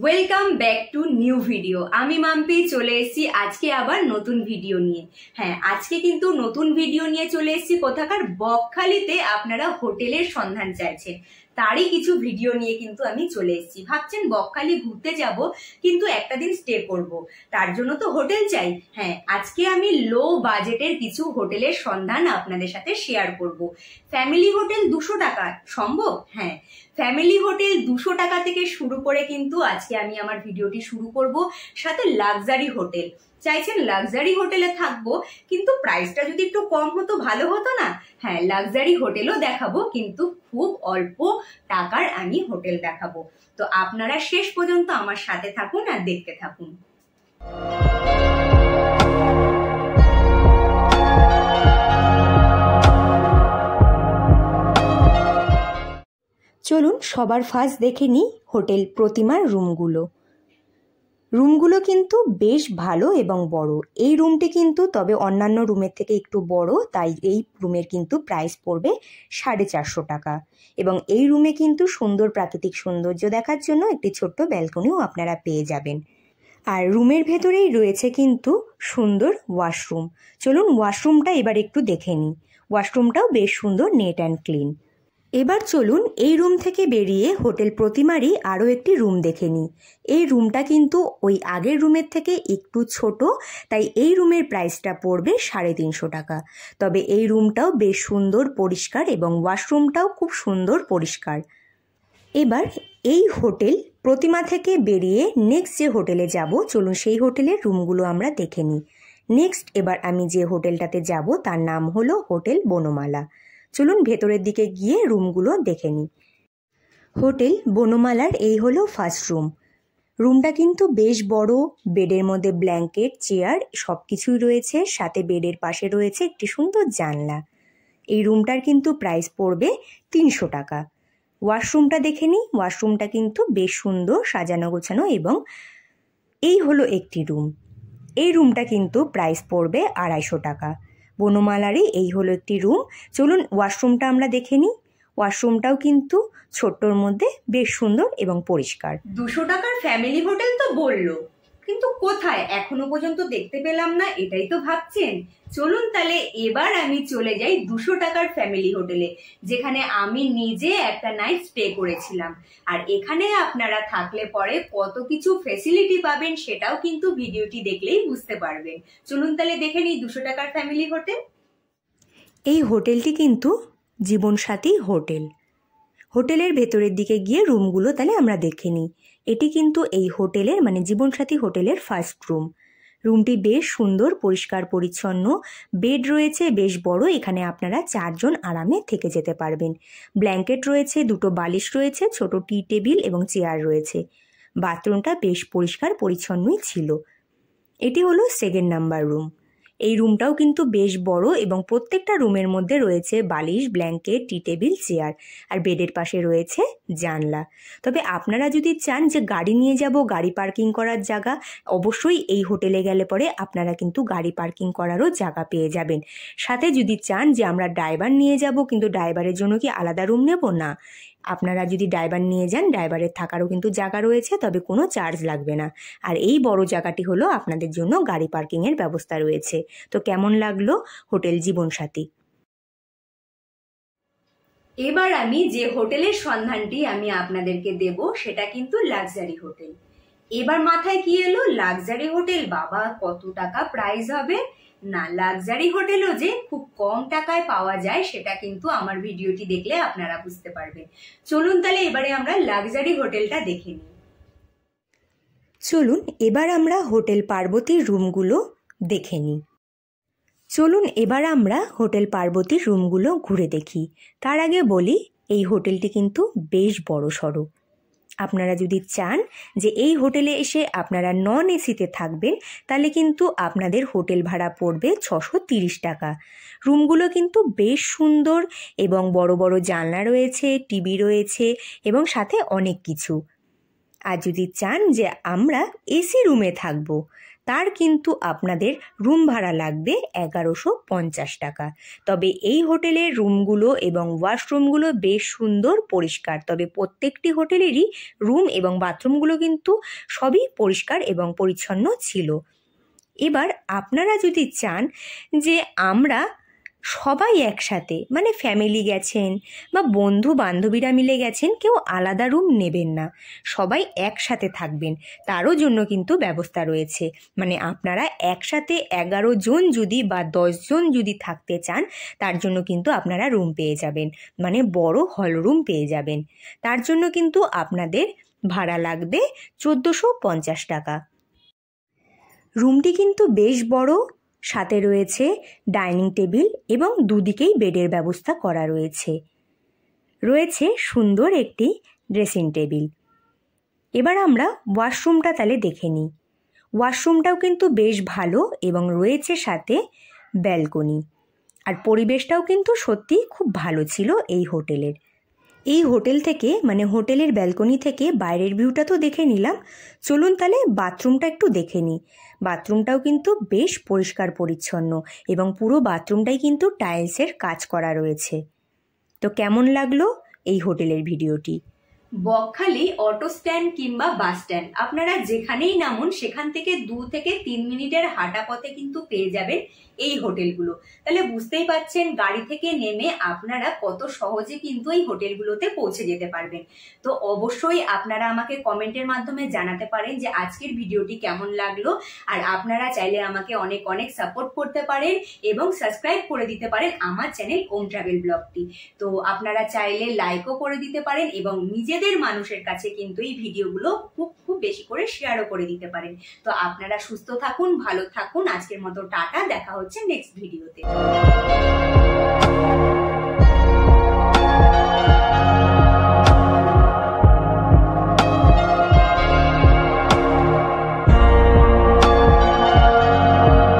Welcome back to new video. আমি মাম্পি চলে এসেছি আজকে আবার নতুন ভিডিও নিয়ে। হ্যাঁ, আজকে কিন্তু নতুন ভিডিও নিয়ে চলে এসেছি কোথাকার বকখালিতে আপনারা হোটেলের সন্ধান চাইছেন, তারই কিছু ভিডিও নিয়ে কিন্তু আমি চলে এসেছি। ভাবছেন বকখালি ঘুরতে যাব কিন্তু একটা দিন স্টে করব, তার জন্য তো হোটেল চাই। হ্যাঁ, আজকে আমি লো বাজেটের কিছু হোটেলের সন্ধান আপনাদের সাথে শেয়ার করব। ফ্যামিলি হোটেল 200 টাকা সম্ভব? হ্যাঁ, ফ্যামিলি হোটেল 200 টাকা থেকে শুরু করে কিন্তু আজকে আমি আমার ভিডিওটি শুরু করব। সাথে লাক্সারি হোটেল চাইছেন, লাক্সারি হোটেলে থাকবো কিন্তু প্রাইসটা যদি একটু কম হতো ভালো হতো না? হ্যাঁ, লাক্সারি হোটেলও দেখাবো কিন্তু খুব অল্প টাকার আমি হোটেল দেখাবো। তো আপনারা শেষ পর্যন্ত আমার সাথে থাকুন আর দেখতে থাকুন। চলুন সবার ফার্স্ট দেখে নিই হোটেল প্রতিমার রুমগুলো কিন্তু বেশ ভালো এবং বড়। এই রুমটি কিন্তু তবে অন্যান্য রুমের থেকে একটু বড়, তাই এই রুমের কিন্তু প্রাইস পড়বে 450 টাকা। এবং এই রুমে কিন্তু সুন্দর প্রাকৃতিক সৌন্দর্য দেখার জন্য একটি ছোট্ট ব্যালকনিও আপনারা পেয়ে যাবেন। আর রুমের ভেতরেই রয়েছে কিন্তু সুন্দর ওয়াশরুম। চলুন ওয়াশরুমটা এবার একটু দেখে নিই। ওয়াশরুমটাও বেশ সুন্দর, নেট অ্যান্ড ক্লিন। এবার চলুন এই রুম থেকে বেরিয়ে হোটেল প্রতিমারই আরও একটি রুম দেখে নিই। এই রুমটা কিন্তু ওই আগের রুমের থেকে একটু ছোট, তাই এই রুমের প্রাইসটা পড়বে 350 টাকা। তবে এই রুমটাও বেশ সুন্দর পরিষ্কার এবং ওয়াশরুমটাও খুব সুন্দর পরিষ্কার। এবার এই হোটেল প্রতিমা থেকে বেরিয়ে নেক্সট যে হোটেলে যাব, চলুন সেই হোটেলের রুমগুলো আমরা দেখে নিই। নেক্সট এবার আমি যে হোটেলটাতে যাব তার নাম হলো হোটেল বনমালা। চলুন ভেতরের দিকে গিয়ে রুমগুলো দেখে নিই। হোটেল বনমালার এই হলো ফার্স্ট রুম। রুমটা কিন্তু বেশ বড়, বেডের মধ্যে ব্ল্যাঙ্কেট, চেয়ার সব কিছুই রয়েছে, সাথে বেডের পাশে রয়েছে একটি সুন্দর জানলা। এই রুমটার কিন্তু প্রাইস পড়বে 300 টাকা। ওয়াশরুমটা দেখে নিই। ওয়াশরুমটা কিন্তু বেশ সুন্দর সাজানো গোছানো এবং এই হলো একটি রুম। এই রুমটা কিন্তু প্রাইস পড়বে 250 টাকা। বনমালারই এই হলো একটি রুম। চলুন ওয়াশরুমটা আমরা দেখে নিই। ওয়াশরুমটাও কিন্তু ছোট্টর মধ্যে বেশ সুন্দর এবং পরিষ্কার। 200 টাকার ফ্যামিলি হোটেল তো বললো, কিন্তু কোথায় এখনো পর্যন্ত দেখতে পেলাম না, এটাই তো ভাবছেন। চলুন তাহলে এবার আমি চলে যাই 200 টাকার ফ্যামিলি হোটেলে, যেখানে আমি নিজে একটা নাইট স্টে করেছিলাম। আর এখানে আপনারা থাকলে পরে কত কিছু ফেসিলিটি পাবেন সেটাও কিন্তু ভিডিওটি দেখলেই বুঝতে পারবেন। চলুন তাহলে দেখে নিই 200 টাকার ফ্যামিলি হোটেল। এই হোটেলটি কিন্তু জীবনসাথী হোটেল। হোটেলের ভেতরের দিকে গিয়ে রুমগুলো তাহলে আমরা দেখে নিই। এটি কিন্তু এই হোটেলের মানে জীবনসাথী হোটেলের ফার্স্ট রুম। রুমটি বেশ সুন্দর, পরিষ্কার পরিচ্ছন্ন। বেড রয়েছে বেশ বড়, এখানে আপনারা 4 জন আরামে থেকে যেতে পারবেন। ব্ল্যাঙ্কেট রয়েছে, 2টো বালিশ রয়েছে, ছোট টি টেবিল এবং চেয়ার রয়েছে। বাথরুমটা বেশ পরিষ্কার পরিচ্ছন্নই ছিল। এটি হলো 2nd নাম্বার রুম। এই রুমটাও কিন্তু বেশ বড় এবং প্রত্যেকটা রুমের মধ্যে রয়েছে বালিশ, ব্ল্যাঙ্কেট, টি টেবিল, চেয়ার আর বেডের পাশে রয়েছে জানলা। তবে আপনারা যদি চান যে গাড়ি নিয়ে যাব, গাড়ি পার্কিং করার জায়গা, অবশ্যই এই হোটেলে গেলে পরে আপনারা কিন্তু গাড়ি পার্কিং করারও জায়গা পেয়ে যাবেন। সাথে যদি চান যে আমরা ড্রাইভার নিয়ে যাব, কিন্তু ড্রাইভারের জন্য কি আলাদা রুম নেব? না, আপনারা যদি ড্রাইভার নিয়ে যান ড্রাইভারের থাকারও কিন্তু জায়গা রয়েছে, তবে কোনো চার্জ লাগবে না। আর এই বড় জায়গাটি হলো আপনাদের জন্য গাড়ি পার্কিংয়ের ব্যবস্থা রয়েছে। তো কেমন লাগলো হোটেল জীবনসাথী? এবার আমি যে হোটেলের সন্ধানটি আমি আপনাদেরকে দেব সেটা কিন্তু লাক্সারি হোটেল। এবার মাথায় কি এলো, লাক্সারি হোটেল, বাবা কত টাকা প্রাইস হবে? না, লাক্সারি হোটেলও যে খুব কম টাকায় পাওয়া যায় সেটা কিন্তু আমার ভিডিওটি দেখলে আপনারা বুঝতে পারবেন। চলুন তাহলে এবারে আমরা লাক্সারি হোটেলটা দেখে নিই। চলুন এবার আমরা হোটেল পার্বতীর রুমগুলো দেখে নিই। চলুন এবার আমরা হোটেল পার্বতীর রুমগুলো ঘুরে দেখি। তার আগে বলি এই হোটেলটি কিন্তু বেশ বড় সড়ো। আপনারা যদি চান যে এই হোটেলে এসে আপনারা নন এসিতে থাকবেন, তাহলে কিন্তু আপনাদের হোটেল ভাড়া পড়বে 630 টাকা। রুমগুলো কিন্তু বেশ সুন্দর এবং বড় বড় জানলা রয়েছে, টিভি রয়েছে এবং সাথে অনেক কিছু। আর যদি চান যে আমরা এসি রুমে থাকবো, তার কিন্তু আপনাদের রুম ভাড়া লাগবে 1150 টাকা। তবে এই হোটেলের রুমগুলো এবং ওয়াশরুমগুলো বেশ সুন্দর, পরিষ্কার। তবে প্রত্যেকটি হোটেলেরই রুম এবং বাথরুমগুলো কিন্তু সবই পরিষ্কার এবং পরিচ্ছন্ন ছিল। এবার আপনারা যদি চান যে আমরা সবাই একসাথে, মানে ফ্যামিলি গেছেন বা বন্ধু বান্ধবীরা মিলে গেছেন, কেউ আলাদা রুম নেবেন না, সবাই একসাথে থাকবেন, তারও জন্য কিন্তু ব্যবস্থা রয়েছে। মানে আপনারা একসাথে 11 জন যদি বা 10 জন যদি থাকতে চান, তার জন্য কিন্তু আপনারা রুম পেয়ে যাবেন, মানে বড় হল রুম পেয়ে যাবেন। তার জন্য কিন্তু আপনাদের ভাড়া লাগবে 1450 টাকা। রুমটি কিন্তু বেশ বড়, সাথে রয়েছে ডাইনিং টেবিল এবং দুদিকেই বেডের ব্যবস্থা করা রয়েছে। রয়েছে সুন্দর একটি ড্রেসিং টেবিল। এবার আমরা ওয়াশরুমটা তাহলে দেখে নিই। ওয়াশরুমটাও কিন্তু বেশ ভালো এবং রয়েছে সাথে ব্যালকনি। আর পরিবেশটাও কিন্তু সত্যি খুব ভালো ছিল এই হোটেলের। এই হোটেল থেকে, মানে হোটেলের ব্যালকনি থেকে বাইরের ভিউটা তো দেখে নিলাম, চলুন তাহলে বাথরুমটা একটু দেখে নিই। বাথরুমটাও কিন্তু বেশ পরিষ্কার পরিচ্ছন্ন এবং পুরো বাথরুমটাই কিন্তু টাইলসের কাজ করা রয়েছে। তো কেমন লাগলো এই হোটেলের ভিডিওটি? বকখালি অটো স্ট্যান্ড কিংবা বাস স্ট্যান্ড, আপনারা যেখানেই নামুন সেখান থেকে 2 থেকে 3 মিনিটের হাঁটা পথে কিন্তু পেয়ে যাবেন এই হোটেলগুলো। তাহলে বুঝতেই পাচ্ছেন গাড়ি থেকে নেমে আপনারা কত সহজে কিন্তু এই হোটেলগুলোতে পৌঁছে যেতে পারবেন। তো অবশ্যই আপনারা আমাকে কমেন্টের মাধ্যমে জানাতে পারেন যে আজকের ভিডিওটি কেমন লাগলো। আর আপনারা চাইলে আমাকে অনেক অনেক সাপোর্ট করতে পারেন এবং সাবস্ক্রাইব করে দিতে পারেন আমার চ্যানেল ওম ট্রাভেল ব্লগটি। তো আপনারা চাইলে লাইকও করে দিতে পারেন এবং নিজেদের মানুষের কাছে কিন্তু এই ভিডিওগুলো খুব বেশি করে শেয়ারও করে দিতে পারেন। তো আপনারা সুস্থ থাকুন, ভালো থাকুন। আজকের মতো টাটা, দেখা হচ্ছে নেক্সট ভিডিওতে।